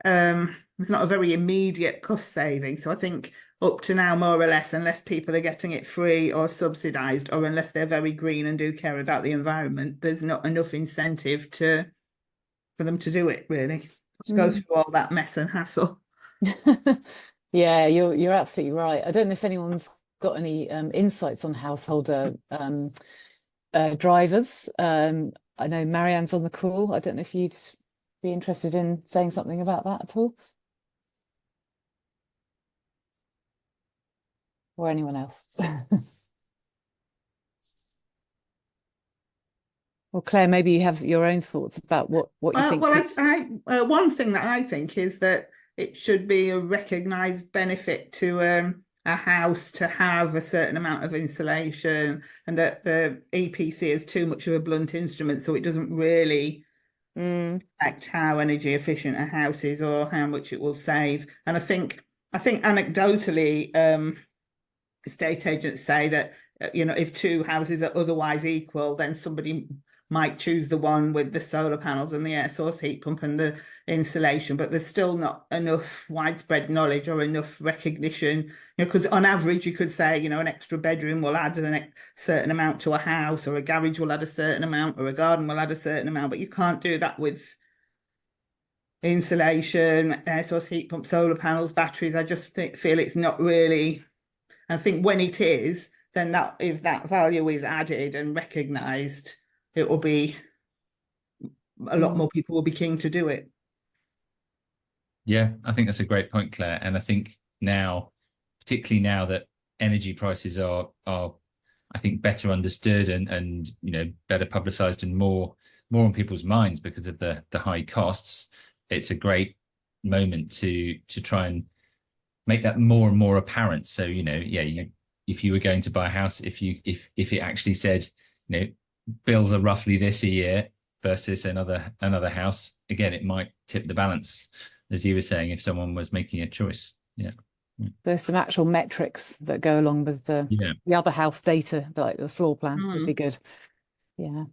it's not a very immediate cost saving. So I think up to now, more or less, unless people are getting it free or subsidised, or unless they're very green and do care about the environment, there's not enough incentive for them to do it, really, to go through all that mess and hassle.
Yeah, you're absolutely right. I don't know if anyone's got any insights on householder drivers. I know Marianne's on the call. I don't know if you'd be interested in saying something about that at all, or anyone else. Well, Claire, maybe you have your own thoughts about what you think.
Well, one thing that I think is that it should be a recognised benefit to a house to have a certain amount of insulation, and that the EPC is too much of a blunt instrument, so it doesn't really affect how energy efficient a house is or how much it will save. And I think anecdotally, estate agents say that if two houses are otherwise equal, then somebody might choose the one with the solar panels and the air source heat pump and the insulation, but there's still not enough widespread knowledge or enough recognition, because on average you could say, an extra bedroom will add a certain amount to a house, or a garage will add a certain amount, or a garden will add a certain amount, but you can't do that with insulation, air source heat pump, solar panels, batteries. I just feel it's not really. I think when it is, then that if that value is added and recognised, it will be a lot more people will be keen to do it.
Yeah, I think that's a great point, Claire. And I think now, particularly now that energy prices are I think better understood and better publicised and more more on people's minds because of the high costs, it's a great moment to try and make that more and more apparent. So, you know, yeah, if you were going to buy a house, if it actually said, you know, bills are roughly this a year versus another house, again, it might tip the balance, as you were saying, if someone was making a choice. Yeah.
There's some actual metrics that go along with the other house data, like the floor plan would be good. Yeah.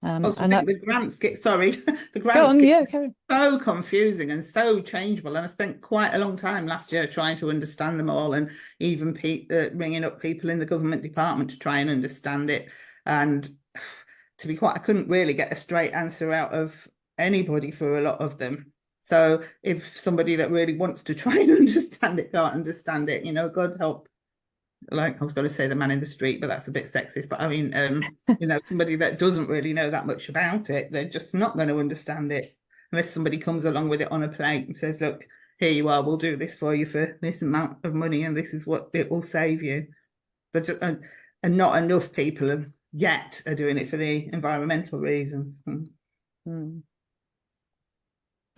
Also,
and
I think the grants get the grants
go on,
get
Karen.
so confusing and so changeable, and I spent quite a long time last year trying to understand them all, and even ringing up people in the government department to try and understand it. And to be quite, I couldn't really get a straight answer out of anybody for a lot of them. So if somebody that really wants to try and understand it can't understand it, you know, God help. Like I was going to say the man in the street, but that's a bit sexist. But I mean, you know, somebody that doesn't really know that much about it, they're just not going to understand it unless somebody comes along with it on a plate and says, look, here you are, we'll do this for you for this amount of money and this is what it will save you. So just, and not enough people yet are doing it for the environmental reasons.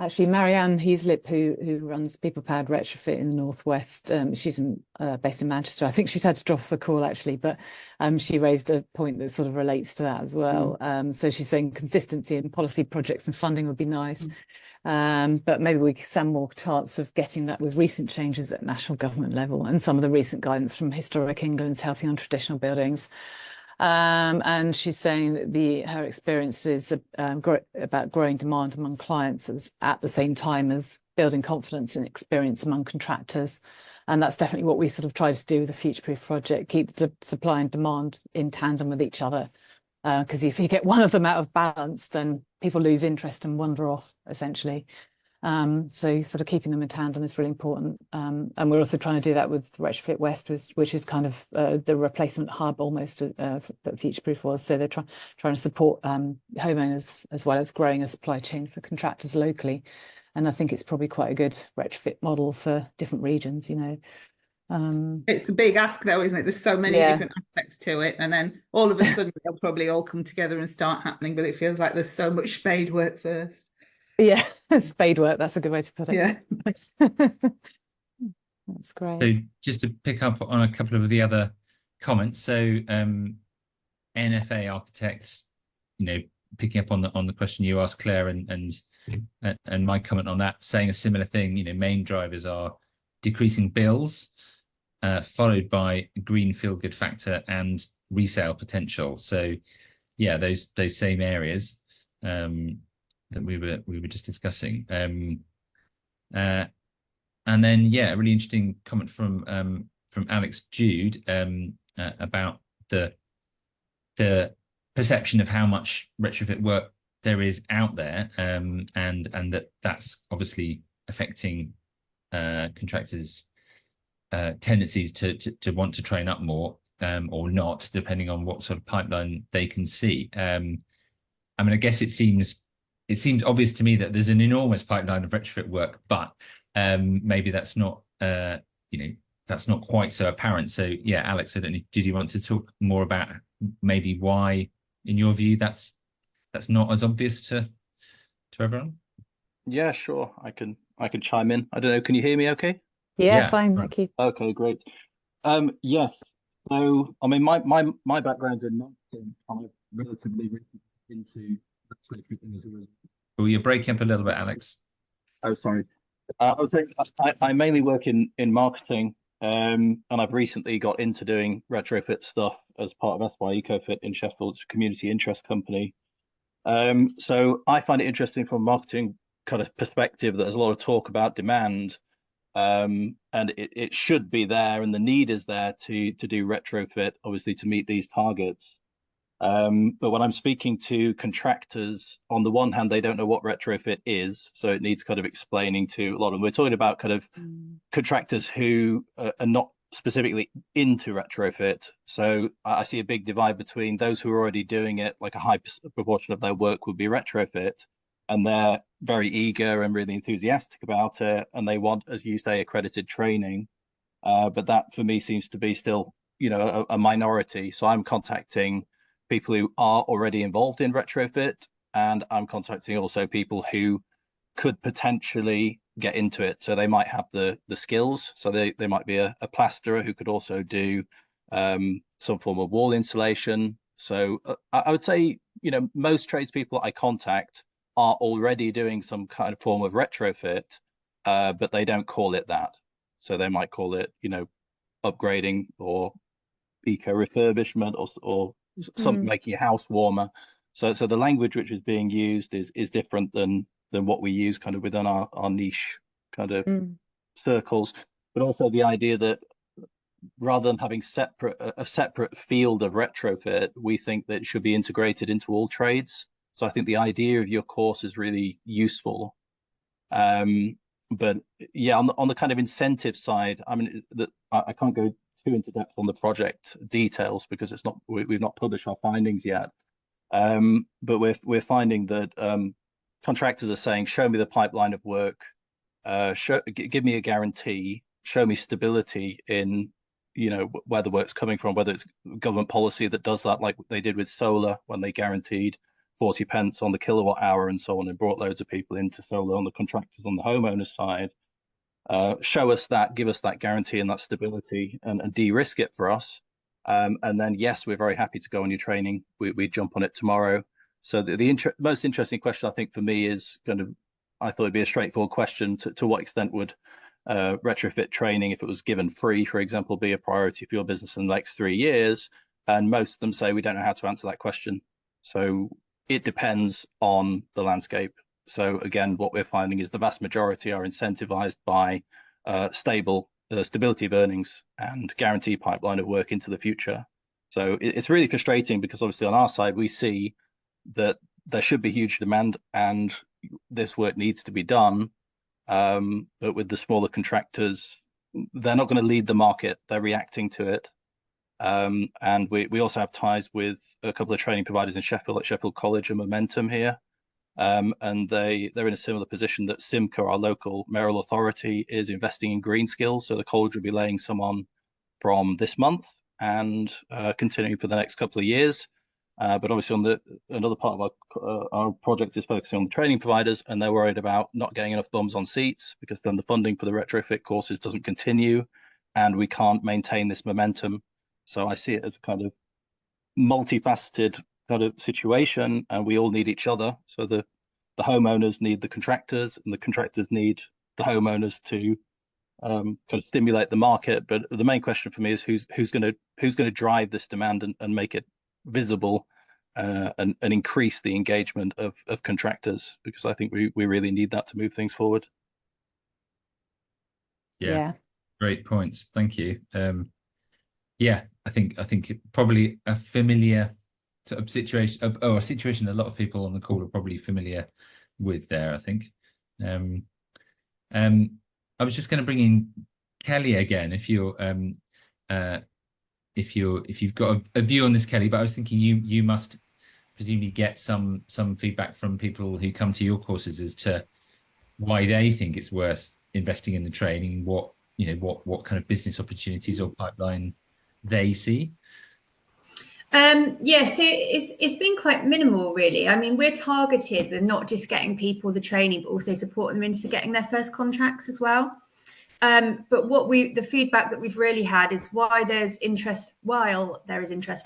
Actually, Marianne Heaslip, who runs People Powered Retrofit in the Northwest, she's based in Manchester. I think she's had to drop the call actually, but she raised a point that sort of relates to that as well. So she's saying consistency in policy projects and funding would be nice, but maybe we could stand more chance of getting that with recent changes at national government level and some of the recent guidance from Historic England's Healthy on Traditional Buildings. And she's saying that her experience is about growing demand among clients at the same time as building confidence and experience among contractors. And that's definitely what we sort of try to do with the Future Proof project, keep the supply and demand in tandem with each other. Because if you get one of them out of balance, then people lose interest and wander off, essentially. So sort of keeping them in tandem is really important. And we're also trying to do that with Retrofit West, which is kind of the replacement hub almost that Future Proof was. So they're trying to support homeowners as well as growing a supply chain for contractors locally. And I think it's probably quite a good retrofit model for different regions, you know.
It's a big ask though, isn't it? There's so many different aspects to it, and then all of a sudden they'll probably all come together and start happening, but it feels like there's so much spade work first.
Yeah, spade work, that's a good way to put it.
Yeah.
That's great.
So just to pick up on a couple of the other comments, so NFA architects, you know, picking up on the question you asked, Claire, and my comment on that, saying a similar thing, you know, main drivers are decreasing bills, followed by green feel good factor and resale potential. So yeah, those same areas that we were just discussing. And then yeah, a really interesting comment from Alex Jude about the perception of how much retrofit work there is out there, and that's obviously affecting contractors' tendencies to want to train up more or not, depending on what sort of pipeline they can see. I mean, I guess it seems obvious to me that there's an enormous pipeline of retrofit work, but maybe that's not that's not quite so apparent. So yeah, Alex, I don't know, did you want to talk more about maybe why, in your view, that's not as obvious to everyone?
Yeah, sure. I can chime in. I don't know. Can you hear me okay?
Yeah, fine, thank you.
Okay, great. Yes. So I mean, my background's in marketing. I'm relatively recently into retrofitting as a result.
Oh, you're breaking up a little bit, Alex.
Oh, sorry. I was saying I mainly work in marketing, and I've recently got into doing retrofit stuff as part of SY EcoFit in Sheffield. It's a community interest company. So I find it interesting from a marketing kind of perspective that there's a lot of talk about demand, and it should be there, and the need is there to do retrofit, obviously, to meet these targets. But when I'm speaking to contractors, on the one hand, they don't know what retrofit is, so it needs kind of explaining to a lot of them. We're talking about kind of contractors who are not specifically into retrofit. So I see a big divide between those who are already doing it, like a high proportion of their work would be retrofit, and they're very eager and really enthusiastic about it, and they want, as you say, accredited training. But that for me seems to be still, you know, a minority. So I'm contacting people who are already involved in retrofit, and I'm contacting also people who could potentially get into it. So they might have the skills. So they might be a plasterer who could also do some form of wall insulation. So I would say, you know, most tradespeople I contact are already doing some kind of form of retrofit, but they don't call it that. So they might call it, you know, upgrading or eco refurbishment or something making your house warmer. So the language which is being used is different than what we use kind of within our niche kind of circles, but also the idea that rather than having a separate field of retrofit, we think that it should be integrated into all trades. So I think the idea of your course is really useful. But yeah, on the kind of incentive side, I mean, I can't go too into depth on the project details because it's not, we've not published our findings yet. But we're finding that contractors are saying, show me the pipeline of work, give me a guarantee, show me stability in, you know, where the work's coming from, whether it's government policy that does that, like they did with solar when they guaranteed 40 pence on the kilowatt hour and so on, and brought loads of people into solar on the contractors on the homeowners side. Show us that, give us that guarantee and that stability, and de-risk it for us. And then, yes, we're very happy to go on your training. We jump on it tomorrow. So the most interesting question, I think, for me is kind of, I thought it'd be a straightforward question to what extent would retrofit training, if it was given free, for example, be a priority for your business in the next 3 years? And most of them say we don't know how to answer that question. So it depends on the landscape. So again, what we're finding is the vast majority are incentivized by stability of earnings and guaranteed pipeline of work into the future. So it's really frustrating because obviously on our side, we see that there should be huge demand and this work needs to be done. But with the smaller contractors, they're not going to lead the market. They're reacting to it. And we also have ties with a couple of training providers in Sheffield, at Sheffield College and Momentum here. And they're in a similar position that Simca, our local mayoral authority, is investing in green skills. So the college will be laying some on from this month and continuing for the next couple of years. But obviously another part of our project is focusing on the training providers, and they're worried about not getting enough bums on seats because then the funding for the retrofit courses doesn't continue and we can't maintain this momentum. So I see it as a kind of multifaceted kind of situation, and we all need each other. So the homeowners need the contractors, and the contractors need the homeowners to kind of stimulate the market. But the main question for me is who's going to drive this demand and make it visible and increase the engagement of contractors, because I think we really need that to move things forward.
Yeah. Great points, thank you. Yeah, I think probably a familiar sort of situation, a situation a lot of people on the call are probably familiar with there, I think. I was just going to bring in Kelly again, if you've got a view on this, Kelly, but I was thinking you must presumably get some feedback from people who come to your courses as to why they think it's worth investing in the training, what kind of business opportunities or pipeline they see.
Yeah, so it's been quite minimal, really. I mean, we're targeted with not just getting people the training, but also supporting them into getting their first contracts as well. But the feedback that we've really had is while there is interest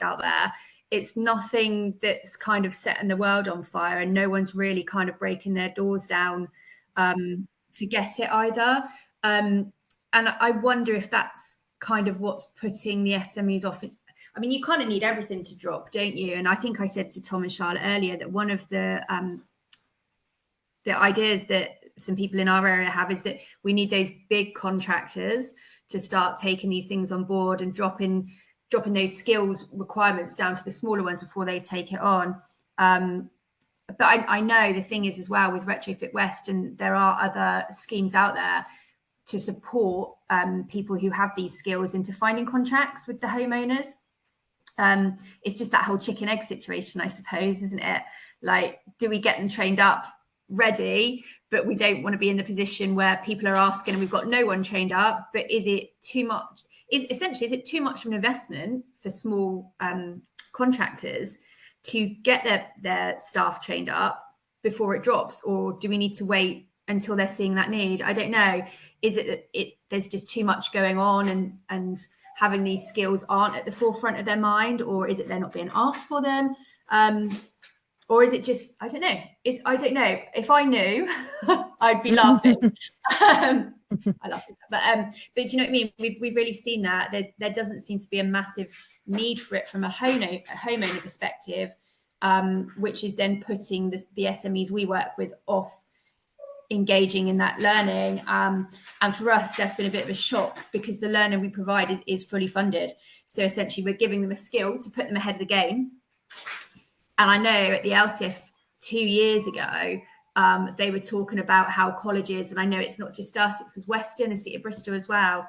out there, it's nothing that's kind of setting the world on fire, and no one's really kind of breaking their doors down to get it either. And I wonder if that's kind of what's putting the SMEs off. I mean, you kind of need everything to drop, don't you? And I think I said to Tom and Charlotte earlier that one of the ideas that some people in our area have is that we need those big contractors to start taking these things on board and dropping those skills requirements down to the smaller ones before they take it on. But I know the thing is as well with Retrofit West, and there are other schemes out there to support people who have these skills into finding contracts with the homeowners. It's just that whole chicken egg situation, I suppose, isn't it? Like, do we get them trained up ready, but we don't want to be in the position where people are asking and we've got no one trained up, but is it too much? Is it too much of an investment for small contractors? to get their staff trained up before it drops, or do we need to wait until they're seeing that need? I don't know. Is it there's just too much going on and having these skills aren't at the forefront of their mind, or is it they're not being asked for them? Or is it just, I don't know. I don't know. If I knew, I'd be laughing. I laugh at that. But do you know what I mean? We've really seen that there doesn't seem to be a massive need for it from a homeowner perspective, which is then putting the SMEs we work with off engaging in that learning. And for us, that's been a bit of a shock, because the learning we provide is fully funded. So essentially, we're giving them a skill to put them ahead of the game. And I know at the LCF 2 years ago, they were talking about how colleges, and I know it's not just us, it was Western and City of Bristol as well.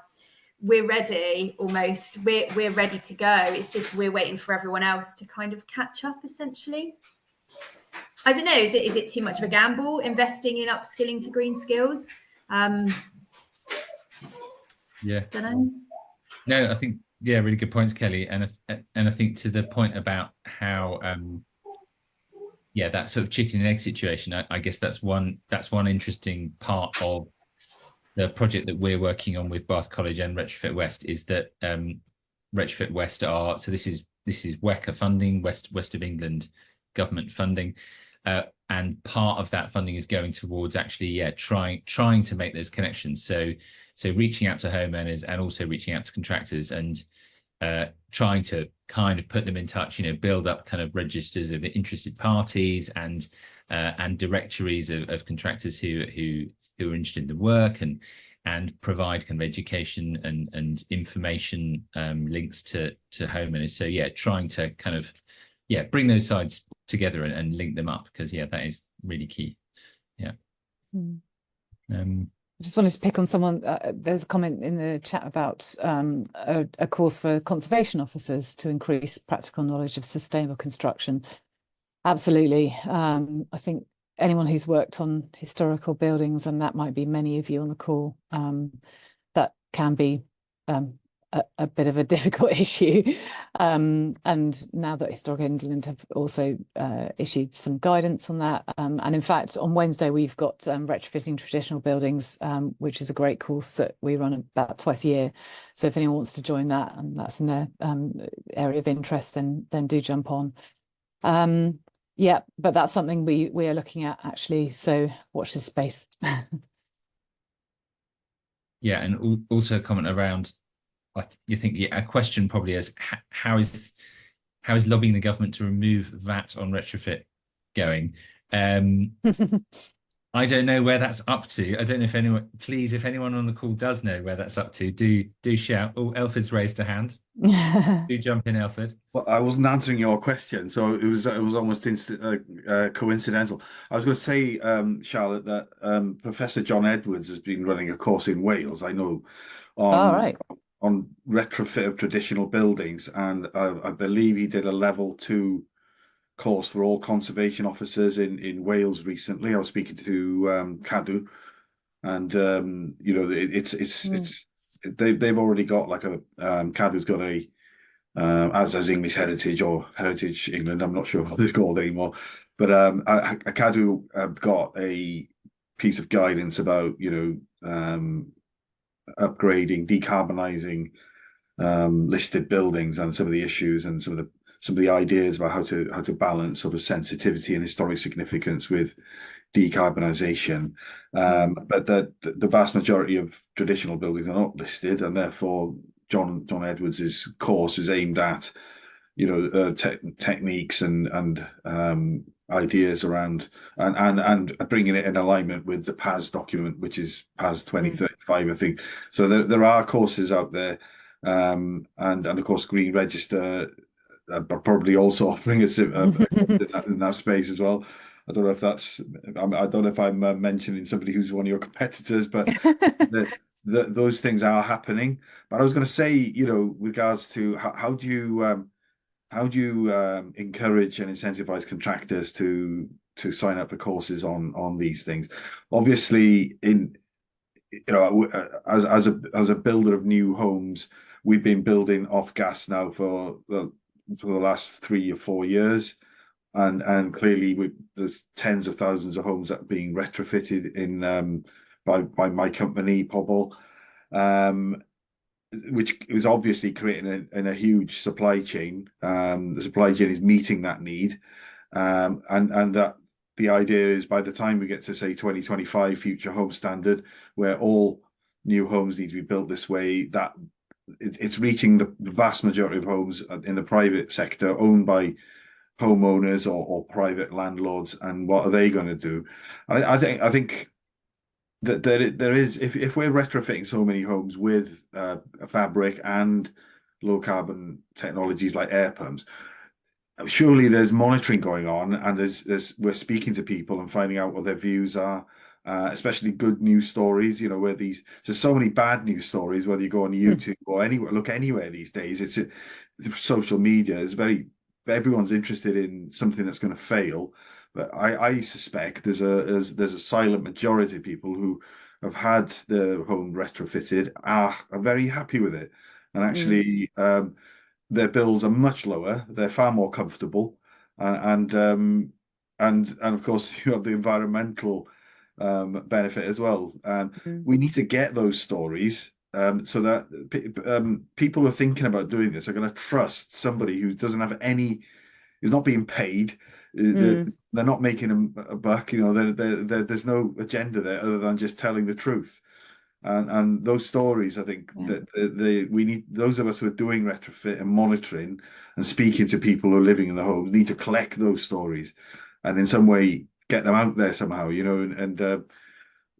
We're ready almost. We're ready to go. It's just we're waiting for everyone else to kind of catch up, essentially. I don't know. Is it too much of a gamble investing in upskilling to green skills?
Yeah.
Don't know.
No, I think, yeah, really good points, Kelly. And I think to the point about how that sort of chicken and egg situation, I guess that's one interesting part of the project that we're working on with Bath College and Retrofit West, is that Retrofit West are, so this is WECA funding, West of England government funding, and part of that funding is going towards actually trying to make those connections. So reaching out to homeowners and also reaching out to contractors and trying to kind of put them in touch, build up kind of registers of interested parties and directories of contractors who are interested in the work, and provide kind of education and information links to homeowners. So trying to kind of bring those sides together and link them up, because that is really key.
I just wanted to pick on someone. There's a comment in the chat about a course for conservation officers to increase practical knowledge of sustainable construction. Absolutely. I think anyone who's worked on historical buildings, and that might be many of you on the call, that can be a bit of a difficult issue. And now that Historic England have also issued some guidance on that. And in fact, on Wednesday, we've got retrofitting traditional buildings, which is a great course that we run about twice a year. So if anyone wants to join that and that's in their area of interest, then do jump on. But that's something we are looking at, actually. So watch this space.
And also a comment around, you think a question probably is, how is lobbying the government to remove VAT on retrofit going? I don't know where that's up to. I don't know if anyone on the call does know where that's up to, do shout. Oh, Elfred's raised a hand. Do jump in, Elfred.
Well, I wasn't answering your question, so it was almost coincidental. I was going to say, Charlotte, that Professor John Edwards has been running a course in Wales, I know, on retrofit of traditional buildings, and I believe he did a level 2 course for all conservation officers in Wales recently. I was speaking to Cadw, and they've already got like a Cadw's got a as English Heritage or Heritage England, I'm not sure what it's called anymore, but Cadw got a piece of guidance about upgrading, decarbonising listed buildings, and some of the issues and some of the ideas about how to balance sort of sensitivity and historic significance with decarbonisation. But the vast majority of traditional buildings are not listed, and therefore John Edwards's course is aimed at techniques and ideas around and bringing it in alignment with the PAS document, which is PAS 2035, I think. So there are courses out there, and of course Green Register are probably also offering us in that space as well. I don't know if I'm mentioning somebody who's one of your competitors, but those things are happening. But I was going to say, with regards to how do you encourage and incentivize contractors to sign up for courses on these things? Obviously, as a builder of new homes, we've been building off gas now for the last 3 or 4 years. and clearly there's tens of thousands of homes that are being retrofitted in by my company, Pobble, which is obviously creating a huge supply chain. The supply chain is meeting that need, and that the idea is by the time we get to say 2025 future home standard, where all new homes need to be built this way, that it's reaching the vast majority of homes in the private sector owned by homeowners or private landlords. And what are they going to do? I think that there is, if we're retrofitting so many homes with fabric and low carbon technologies like air pumps, surely there's monitoring going on, and we're speaking to people and finding out what their views are, especially good news stories, you know, where there's so many bad news stories, whether you go on YouTube or anywhere these days. It's social media is everyone's interested in something that's going to fail, but I suspect there's a silent majority of people who have had their home retrofitted are very happy with it, and actually their bills are much lower. They're far more comfortable, and of course you have the environmental benefit as well. We need to get those stories so that people who are thinking about doing this are going to trust somebody who doesn't have is not being paid. They're not making a buck. You know, there's no agenda there other than just telling the truth. And those stories, I think that we need, those of us who are doing retrofit and monitoring and speaking to people who are living in the homes, need to collect those stories and in some way get them out there somehow, you know. And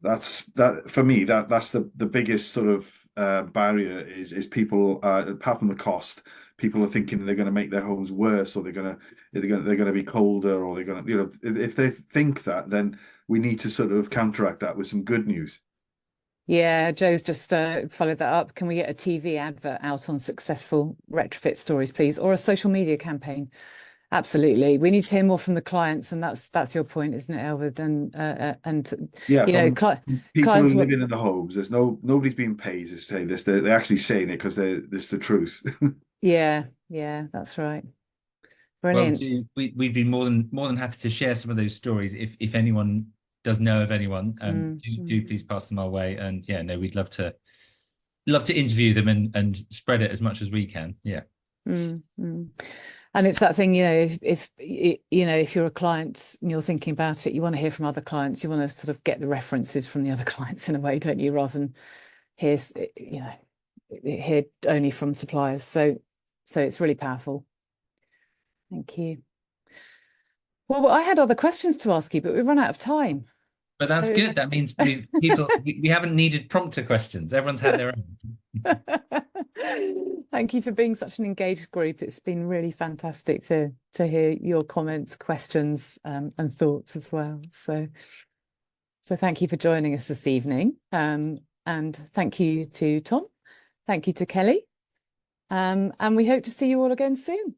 that's for me, that's the biggest sort of barrier is people, apart from the cost, people are thinking they're going to make their homes worse, or they're going to be colder, or they're going to, you know, if they think that, then we need to sort of counteract that with some good news.
Yeah, Joe's just followed that up. Can we get a TV advert out on successful retrofit stories, please, or a social media campaign? Absolutely, we need to hear more from the clients, and that's your point, isn't it, Elwood? And
yeah,
you know,
people who are living in the homes, there's nobody's being paid to say this. They're actually saying it because it's the truth.
yeah, that's right. Brilliant.
Well, we'd be more than happy to share some of those stories if anyone does know of anyone. Do please pass them our way. And yeah, no, we'd love to interview them and spread it as much as we can. Yeah.
And it's that thing, you know, if you know, if you're a client and you're thinking about it, you want to hear from other clients, you want to sort of get the references from the other clients in a way, don't you, rather than hear only from suppliers. So it's really powerful. Thank you. Well, I had other questions to ask you, but we've run out of time.
But that's good. That means we haven't needed prompter questions. Everyone's had their own.
Thank you for being such an engaged group. It's been really fantastic to hear your comments, questions, and thoughts as well. So thank you for joining us this evening. And thank you to Tom. Thank you to Kelly. And we hope to see you all again soon.